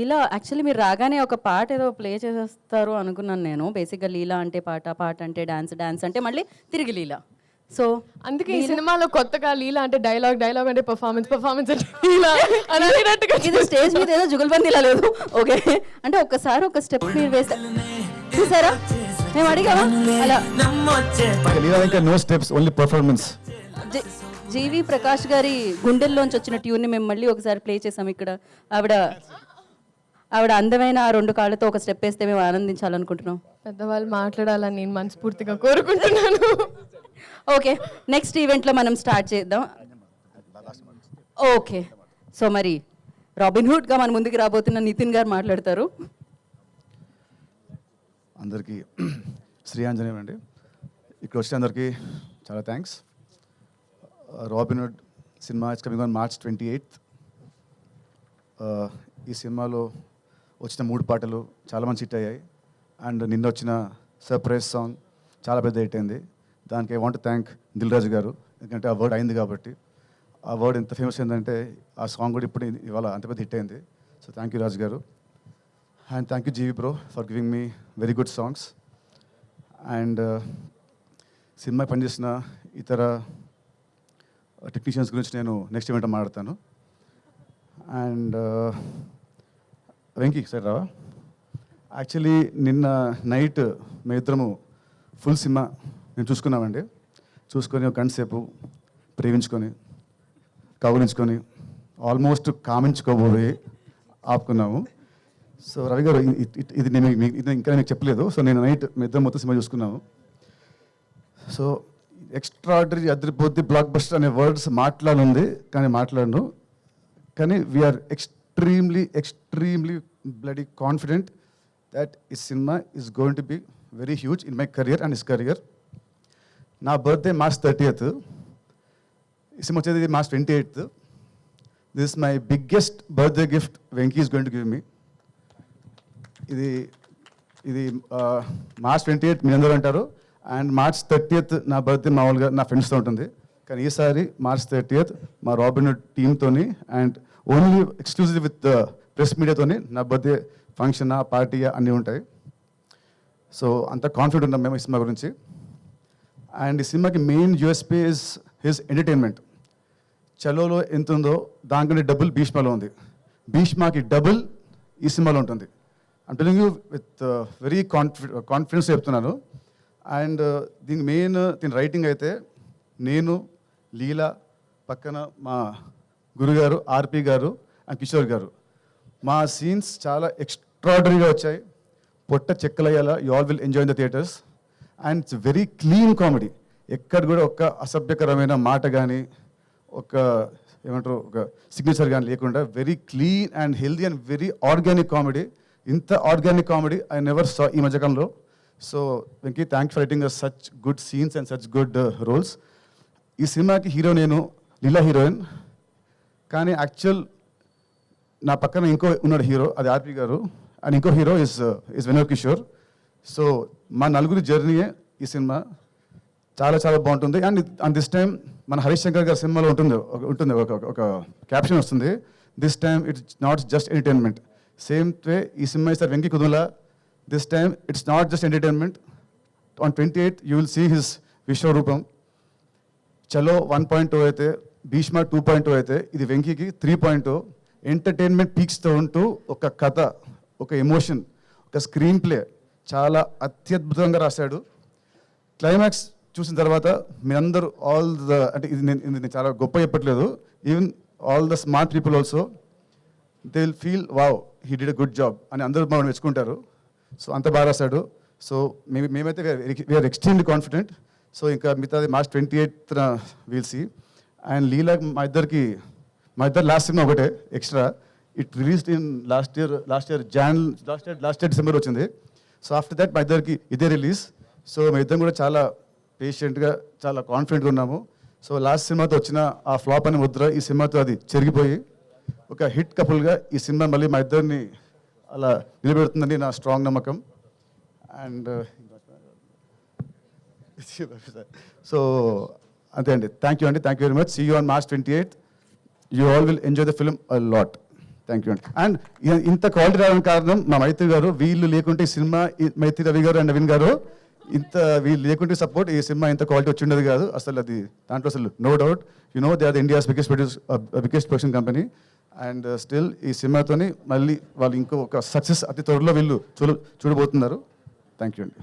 లీలా actually మీరు రాగానే ఒక పాట ఏదో ప్లే చేసేస్తారు అనుకున్నాను నేను. బేసిక్‌గా లీలా అంటే పాట, పాట అంటే డాన్స్, డాన్స్ అంటే మళ్ళీ తిరిగి లీలా. సో అందుకే ఈ సినిమాలో కొత్తగా లీలా అంటే డైలాగ్, డైలాగ్ అంటే పర్ఫార్మెన్స్, పర్ఫార్మెన్స్ అంటే లీలా అని అనేటట్టుగా ఇది స్టేజ్ మీద ఏదో జుగల్బందీలా లేదు. ఓకే. అంటే ఒక్కసారి ఒక స్టెప్ మీరు వేస్తే చూసారా? మేము అడిగామా అలా. లీలా ఇంకా నో స్టెప్స్, ఓన్లీ పర్ఫార్మెన్స్. జీవి ప్రకాష్ గారి గుండెల్లోంచి వచ్చిన ట్యూన్ని మేము మళ్ళీ ఒకసారి ప్లే చేసాం ఇక్కడ. ఆవిడ అందమైన ఆ 2 కాళ్ళతో ఒక స్టెప్ వేస్తే మేము ఆనందించాలనుకుంటున్నాం. పెద్దవాళ్ళు మాట్లాడాలని నేను మనస్ఫూర్తిగా కోరుకుంటున్నాను. ఓకే, నెక్స్ట్ ఈవెంట్లో మనం స్టార్ట్ చేద్దాం. ఓకే, సో మరి రాబిన్ హుడ్గా మన ముందుకు రాబోతున్న నితిన్ గారు మాట్లాడతారు. అందరికీ శ్రీ ఆంజనేయం అండి. ఇక్కడ వచ్చిన అందరికీ చాలా thanks. Robin hood cinema it's coming on March 28th. ఈ సినిమాలో వచ్చిన 3 పాటలు చాలా మంచి హిట్ అయ్యాయి. అండ్ నిన్న వచ్చిన సర్ప్రైజ్ సాంగ్ చాలా పెద్ద హిట్ అయింది. దానికి I want thank Dil Raju గారు, ఎందుకంటే ఆ వర్డ్ అయింది కాబట్టి. ఆ వర్డ్ ఎంత ఫేమస్ అయిందంటే ఆ సాంగ్ కూడా ఇప్పుడు ఇవాళ అంత పెద్ద హిట్ అయింది. So thank you Raju garu. And thank you GV bro for giving me very good songs. And cinema పనిచేసిన ఇతర టెక్నీషియన్స్ గురించి నేను నెక్స్ట్ ఈవెంట్ మాట్లాడతాను. అండ్ వెంకీ సార్ రావా. యాక్చువల్లీ నిన్న నైట్ మేమిద్దరము ఫుల్ సినిమా మేము చూసుకున్నామండి. చూసుకొని ఒక గంట సేపు ప్రేమించుకొని కౌలించుకొని ఆల్మోస్ట్ కామించుకోబోయి ఆపుకున్నాము. సో రవి గారు ఇది నేను ఇంకా మీకు చెప్పలేదు. సో నేను నైట్ మీ ఇద్దరం మొత్తం సినిమా చూసుకున్నాము. సో ఎక్స్ట్రాడరీ అదిరిపోద్ది బ్లాక్ బస్టర్ అనే వర్డ్స్ మాట్లాడుంది కానీ మాట్లాడను. కానీ we are extremely bloody confident that ఈ cinema is going to be very huge in my career and his career. నా బర్త్డే March 30th. ఈ సినిమా వచ్చేది March 28th. This my biggest birthday gift Venky is going to give me. ఇది March 28th మీ అందరూ అంటారు. And March 30th నా birthday మామూలుగా నా ఫ్రెండ్స్తో ఉంటుంది. కానీ ఈసారి March 30th మా రాబిన్ హుడ్ టీమ్తోని and only exclusive with press మీడియాతోని నా బర్త్డే ఫంక్షన్ పార్టీ అన్నీ ఉంటాయి. సో అంత కాన్ఫిడెంట్ ఉన్నాం మేము ఈ సినిమా గురించి. అండ్ ఈ సినిమాకి main USP is his entertainment. చలోలో ఎంత ఉందో దానికంటే డబుల్ భీష్మలో ఉంది. భీష్మకి డబుల్ ఈ సినిమాలో ఉంటుంది. I'm telling you with very confidence చెప్తున్నాను. అండ్ దీని రైటింగ్ అయితే నేను, లీలా, పక్కన మా గురుగారు ఆర్పి గారు అండ్ కిషోర్ గారు. మా సీన్స్ చాలా ఎక్స్ట్రాడనరీగా వచ్చాయి. పొట్ట చెక్కలయ్యేలా you all will enjoy in the theatres. And it's very clean comedy. ఎక్కడ కూడా ఒక అసభ్యకరమైన మాట కానీ ఒక సిగ్నేచర్ కానీ లేకుండా very clean and healthy and very organic comedy. ఇంత organic comedy I never saw ఈ మధ్యకాలంలో. So Venky, thank for writing such good scenes and such good roles. ఈ సినిమాకి హీరో నేను, లీలా హీరోయిన్. కానీ యాక్చువల్ నా పక్కన ఇంకో ఉన్నాడు హీరో, అది ఆర్పి గారు. అండ్ ఇంకో hero is Vinod Kishore. So మా నలుగురి జర్నీయే ఈ సినిమా. చాలా చాలా బాగుంటుంది. అండ్ దిస్ టైం మన హరీష్ శంకర్ గారి సినిమాలో ఉంటుంది ఒక క్యాప్షన్ వస్తుంది, this time it's not just entertainment. Same way ఈ సినిమా ఇస్తారు Venky Kudumula. This time it's not just entertainment. On 28th you will see his విశ్వరూపం. చలో 1.0 అయితే, భీష్మ 2.0 అయితే, ఇది వెంకీకి 3.0. ఎంటర్టైన్మెంట్ పీక్స్తో ఉంటూ ఒక కథ, ఒక ఎమోషన్, ఒక స్క్రీన్ ప్లే చాలా అత్యద్భుతంగా రాశాడు. క్లైమాక్స్ చూసిన తర్వాత మీ అందరూ అంటే ఇది నేను చాలా గొప్ప చెప్పట్లేదు, even all the smart people also they will feel wow he did a good job అని అందరూ మనం మెచ్చుకుంటారు. సో అంత బాగా రాశాడు. సో మేమైతే వీఆర్ ఎక్స్ట్రీమ్లీ కాన్ఫిడెంట్. సో ఇంకా మిగతాది March 28th will see. And Leela మా ఇద్దరు లాస్ట్ సినిమా ఒకటే extra. It released in last year December వచ్చింది. సో ఆఫ్టర్ దట్ మా ఇద్దరికి ఇదే రిలీజ్. సో మా ఇద్దరం కూడా చాలా పేషెంట్గా చాలా కాన్ఫిడెంట్గా ఉన్నాము. సో లాస్ట్ సినిమాతో వచ్చిన ఆ ఫ్లాప్ అనే ముద్ర ఈ సినిమాతో అది చెరిగిపోయి ఒక హిట్ కపుల్గా ఈ సినిమా మళ్ళీ మా ఇద్దరిని అలా నిలబెడుతుందని నా స్ట్రాంగ్ నమ్మకం. అండ్ సో అంతే అండి. Thank you very much. See you on March 28th. You all will enjoy the film a lot. Thank you అండి. అండ్ ఇంత క్వాలిటీ రావడానికి కారణం మా మైత్రి గారు. వీళ్ళు లేకుంటే ఈ సినిమా, మైత్రి రవి గారు అండ్ నవీన్ గారు, వీళ్ళు లేకుంటే సపోర్ట్ ఈ సినిమా ఇంత క్వాలిటీ వచ్చి ఉండదు కాదు అసలు. అది దాంట్లో అసలు no doubt. You know they are India's biggest production company. And still ఈ సినిమాతోని మళ్ళీ వాళ్ళు ఇంకో ఒక సక్సెస్ అతి త్వరలో వీళ్ళు చూడబోతున్నారు. థ్యాంక్ యూ అండి.